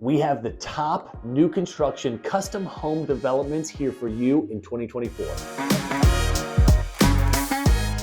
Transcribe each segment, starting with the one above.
We have the top new construction custom home developments here for you in 2024.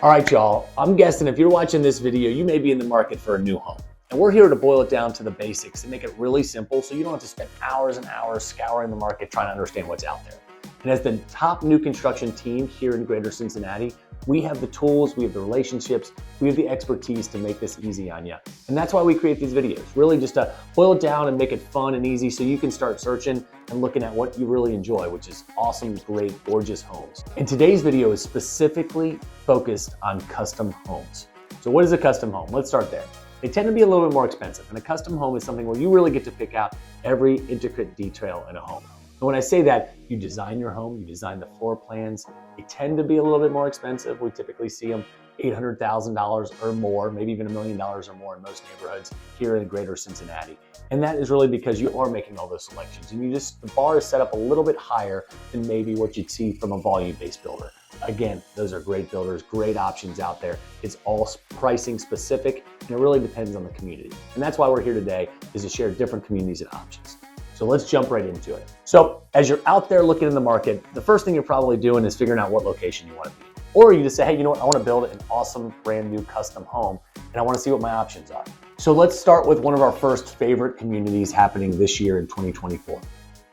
All right, y'all, I'm guessing if you're watching this video, you may be in the market for a new home. And we're here to boil it down to the basics and make it really simple so you don't have to spend hours and hours scouring the market trying to understand what's out there. And as the top new construction team here in Greater Cincinnati, we have the tools, we have the relationships, we have the expertise to make this easy on you. And that's why we create these videos, really just to boil it down and make it fun and easy so you can start searching and looking at what you really enjoy, which is awesome, great, gorgeous homes. And today's video is specifically focused on custom homes. So what is a custom home? Let's start there. They tend to be a little bit more expensive, and a custom home is something where you really get to pick out every intricate detail in a home. And when I say that, you design your home, you design the floor plans. They tend to be a little bit more expensive. We typically see them $800,000 or more, maybe even $1 million or more in most neighborhoods here in Greater Cincinnati. And that is really because you are making all those selections, and the bar is set up a little bit higher than maybe what you'd see from a volume-based builder. Again, those are great builders, great options out there. It's all pricing specific, and it really depends on the community. And that's why we're here today, is to share different communities and options. So let's jump right into it. So as you're out there looking in the market, the first thing you're probably doing is figuring out what location you want to be in. Or you just say, hey, you know what? I want to build an awesome brand new custom home and I want to see what my options are. So let's start with one of our first favorite communities happening this year in 2024.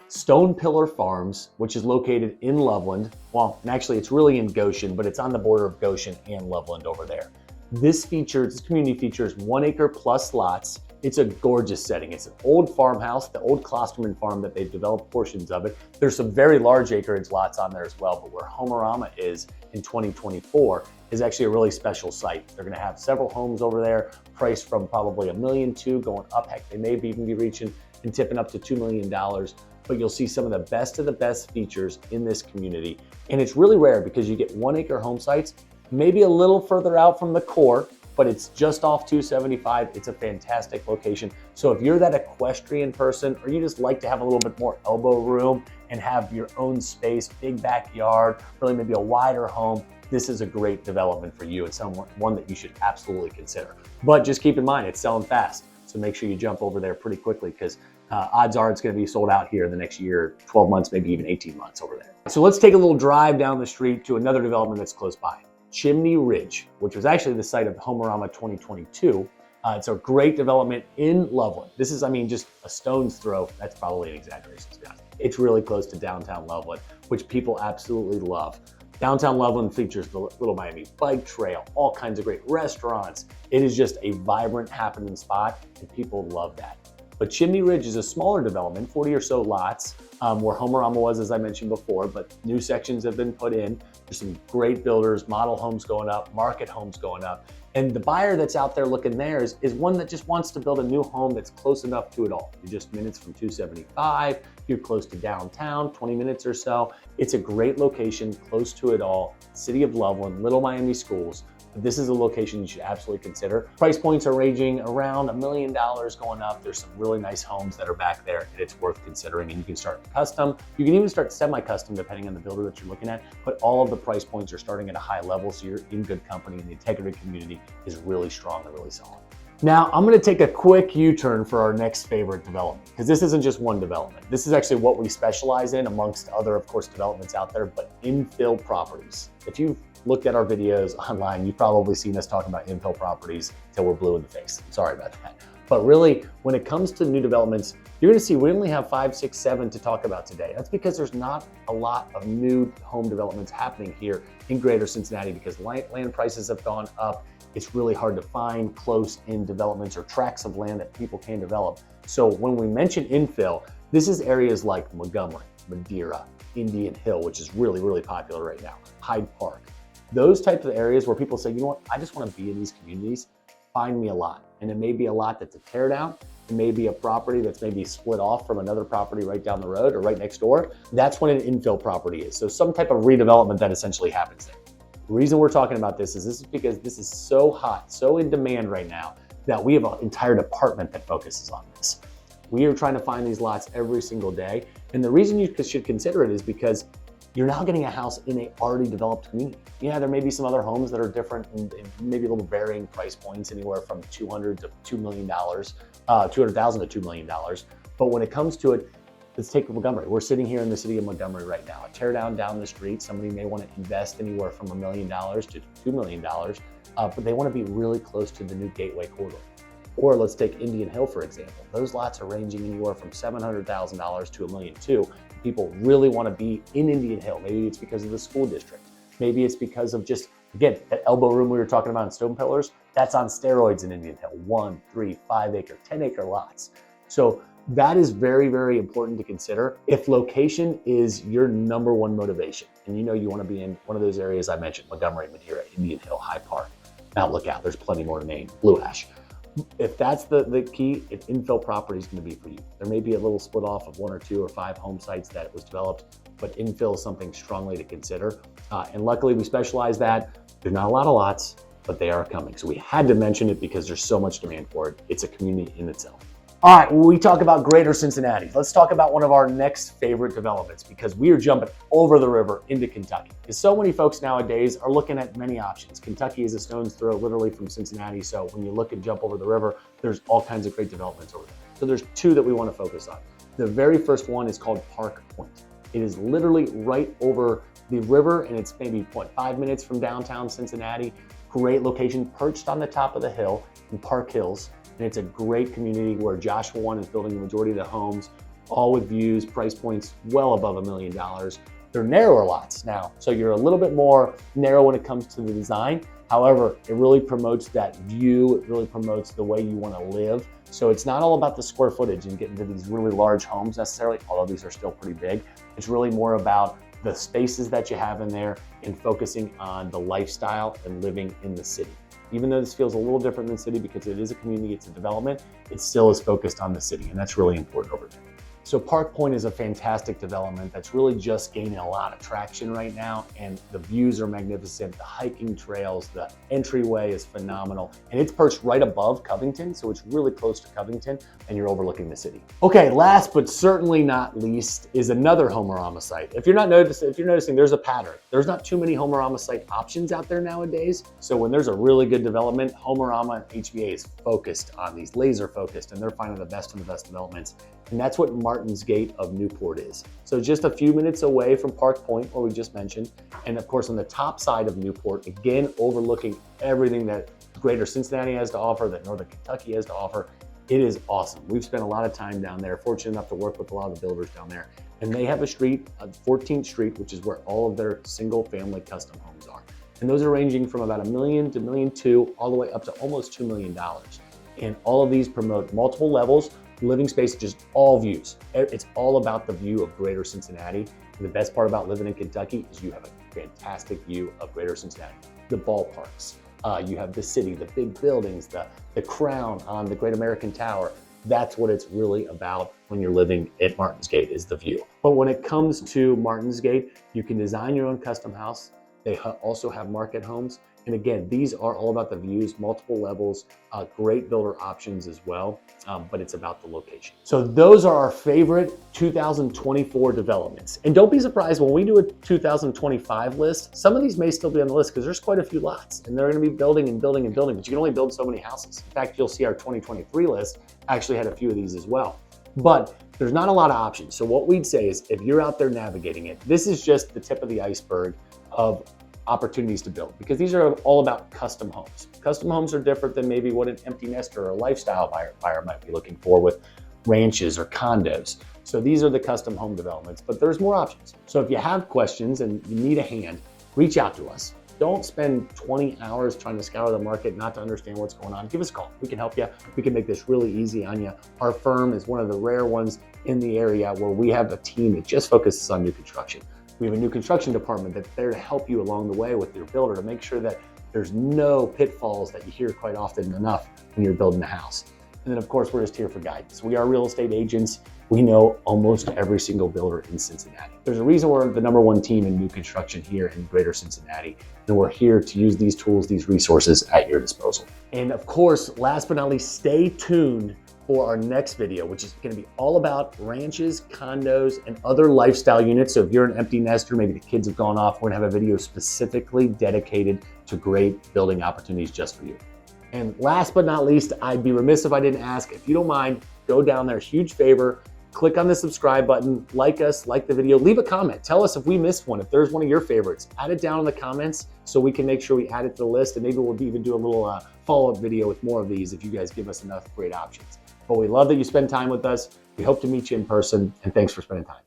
Stone Pillar Farms, which is located in Loveland. Well, and actually it's really in Goshen, but it's on the border of Goshen and Loveland over there. This community features 1 acre plus lots. It's a gorgeous setting. It's an old farmhouse, the old Klosterman farm that they've developed portions of it. There's some very large acreage lots on there as well, but where Homerama is in 2024 is actually a really special site. They're gonna have several homes over there, priced from probably $1.2 million going up. Heck, they may even be reaching and tipping up to $2 million, but you'll see some of the best features in this community. And it's really rare because you get 1 acre home sites, maybe a little further out from the core, but it's just off 275. It's a fantastic location. So if you're that equestrian person, or you just like to have a little bit more elbow room and have your own space, big backyard, really maybe a wider home, this is a great development for you. It's one that you should absolutely consider. But just keep in mind, it's selling fast. So make sure you jump over there pretty quickly, because odds are it's gonna be sold out here in the next year, 12 months, maybe even 18 months over there. So let's take a little drive down the street to another development that's close by. Chimney Ridge, which was actually the site of Homerama 2022. It's a great development in Loveland. This is, just a stone's throw. That's probably an exaggeration, to be honest. It's really close to downtown Loveland, which people absolutely love. Downtown Loveland features the Little Miami Bike Trail, all kinds of great restaurants. It is just a vibrant, happening spot, and people love that. But Chimney Ridge is a smaller development, 40 or so lots, where Homerama was, as I mentioned before, but new sections have been put in. There's some great builders, model homes going up, market homes going up. And the buyer that's out there looking there is one that just wants to build a new home that's close enough to it all. You're just minutes from 275, you're close to downtown, 20 minutes or so. It's a great location, close to it all, city of Loveland, Little Miami schools. This is a location you should absolutely consider. Price points are ranging around $1 million going up. There's some really nice homes that are back there, and it's worth considering. And you can start custom. You can even start semi-custom depending on the builder that you're looking at, but all of the price points are starting at a high level, so you're in good company, and the integrity community is really strong and really solid. Now, I'm gonna take a quick U-turn for our next favorite development, because this isn't just one development. This is actually what we specialize in amongst other, of course, developments out there, but Infill Properties. If you've looked at our videos online, you've probably seen us talking about Infill Properties till we're blue in the face. Sorry about that. But really, when it comes to new developments, you're gonna see we only have 5, 6, 7 to talk about today. That's because there's not a lot of new home developments happening here in Greater Cincinnati, because land prices have gone up. It's really hard to find close-in developments or tracts of land that people can develop. So when we mention infill, this is areas like Montgomery, Madeira, Indian Hill, which is really, really popular right now, Hyde Park. Those types of areas where people say, you know what, I just want to be in these communities, find me a lot. And it may be a lot that's a tear down. It may be a property that's maybe split off from another property right down the road or right next door. That's what an infill property is. So some type of redevelopment that essentially happens there. The reason we're talking about this is because this is so hot, so in demand right now, that we have an entire department that focuses on this. We are trying to find these lots every single day. And the reason you should consider it is because you're now getting a house in a already developed community. Yeah, there may be some other homes that are different and maybe a little varying price points, anywhere from $200,000 to $2 million, $200,000 to $2 million. But when it comes to it, let's take Montgomery. We're sitting here in the city of Montgomery right now. A tear down the street, somebody may want to invest anywhere from $1 million to $2 million, but they want to be really close to the new Gateway corridor. Or let's take Indian Hill, for example. Those lots are ranging anywhere from $700,000 to $1.2 million. People really want to be in Indian Hill. Maybe it's because of the school district. Maybe it's because of just, again, that elbow room we were talking about in Stone Pillars, that's on steroids in Indian Hill. 1, 3, 5 acre, 10 acre lots. So that is very, very important to consider. If location is your number one motivation, and you know you want to be in one of those areas I mentioned, Montgomery, Madeira, Indian Hill, High Park, Mount Lookout, there's plenty more to name, Blue Ash. If that's the key, if Infill Properties is going to be for you. There may be a little split off of 1 or 2 or 5 home sites that was developed, but infill is something strongly to consider. And luckily we specialize that. There's not a lot of lots, but they are coming. So we had to mention it because there's so much demand for it. It's a community in itself. All right, when we talk about Greater Cincinnati, let's talk about one of our next favorite developments because we are jumping over the river into Kentucky. Because so many folks nowadays are looking at many options. Kentucky is a stone's throw literally from Cincinnati. So when you look and jump over the river, there's all kinds of great developments over there. So there's 2 that we want to focus on. The very first one is called Pointe. It is literally right over the river and it's maybe, 5 minutes from downtown Cincinnati. Great location, perched on the top of the hill in Park Hills. And it's a great community where Joshua 1 is building the majority of the homes, all with views, price points well above $1 million. They're narrower lots now, so you're a little bit more narrow when it comes to the design. However, it really promotes that view. It really promotes the way you want to live. So it's not all about the square footage and getting to these really large homes necessarily, although these are still pretty big. It's really more about the spaces that you have in there and focusing on the lifestyle and living in the city. Even though this feels a little different than city because it is a community, it's a development, it still is focused on the city, and that's really important over there. So Park Pointe is a fantastic development that's really just gaining a lot of traction right now, and the views are magnificent, the hiking trails, the entryway is phenomenal, and it's perched right above Covington, so it's really close to Covington, and you're overlooking the city. Okay, last but certainly not least is another Homerama site. If you're noticing, there's a pattern. There's not too many Homerama site options out there nowadays, so when there's a really good development, Homerama and HVA is focused on these, laser focused, and they're finding the best of the best developments. And that's what Martin's Gate of Newport is. So just a few minutes away from Park Pointe, where we just mentioned, and of course on the top side of Newport, again, overlooking everything that Greater Cincinnati has to offer, that Northern Kentucky has to offer. It is awesome. We've spent a lot of time down there, fortunate enough to work with a lot of the builders down there. And they have a street, 14th Street, which is where all of their single family custom homes are. And those are ranging from about $1 million to $1.2 million, all the way up to almost $2 million. And all of these promote multiple levels, living space, just all views. It's all about the view of Greater Cincinnati. And the best part about living in Kentucky is you have a fantastic view of Greater Cincinnati. The ballparks, you have the city, the big buildings, the crown on the Great American Tower. That's what it's really about when you're living at Martin's Gate, is the view. But when it comes to Martin's Gate, you can design your own custom house. They also have market homes. And again, these are all about the views, multiple levels, great builder options as well, but it's about the location. So those are our favorite 2024 developments. And don't be surprised when we do a 2025 list, some of these may still be on the list because there's quite a few lots and they're gonna be building and building and building, but you can only build so many houses. In fact, you'll see our 2023 list actually had a few of these as well. But there's not a lot of options. So what we'd say is if you're out there navigating it, this is just the tip of the iceberg of opportunities to build, because these are all about custom homes. Custom homes are different than maybe what an empty nester or a lifestyle buyer might be looking for with ranches or condos. So these are the custom home developments, but there's more options. So if you have questions and you need a hand, reach out to us. Don't spend 20 hours trying to scour the market not to understand what's going on. Give us a call. We can help you. We can make this really easy on you. Our firm is one of the rare ones in the area where we have a team that just focuses on new construction. We have a new construction department that's there to help you along the way with your builder to make sure that there's no pitfalls that you hear quite often enough when you're building a house. And then of course, we're just here for guidance. We are real estate agents. We know almost every single builder in Cincinnati. There's a reason we're the #1 team in new construction here in Greater Cincinnati. And we're here to use these tools, these resources at your disposal. And of course, last but not least, stay tuned for our next video, which is going to be all about ranches, condos, and other lifestyle units. So if you're an empty nester, maybe the kids have gone off, we're gonna have a video specifically dedicated to great building opportunities just for you. And last but not least, I'd be remiss if I didn't ask, if you don't mind, go down there, huge favor, Click on the subscribe button, like us, like the video, leave a comment. Tell us if we missed one, if there's one of your favorites. Add it down in the comments so we can make sure we add it to the list, and maybe we'll even do a little follow-up video with more of these if you guys give us enough great options. But we love that you spend time with us. We hope to meet you in person, and thanks for spending time.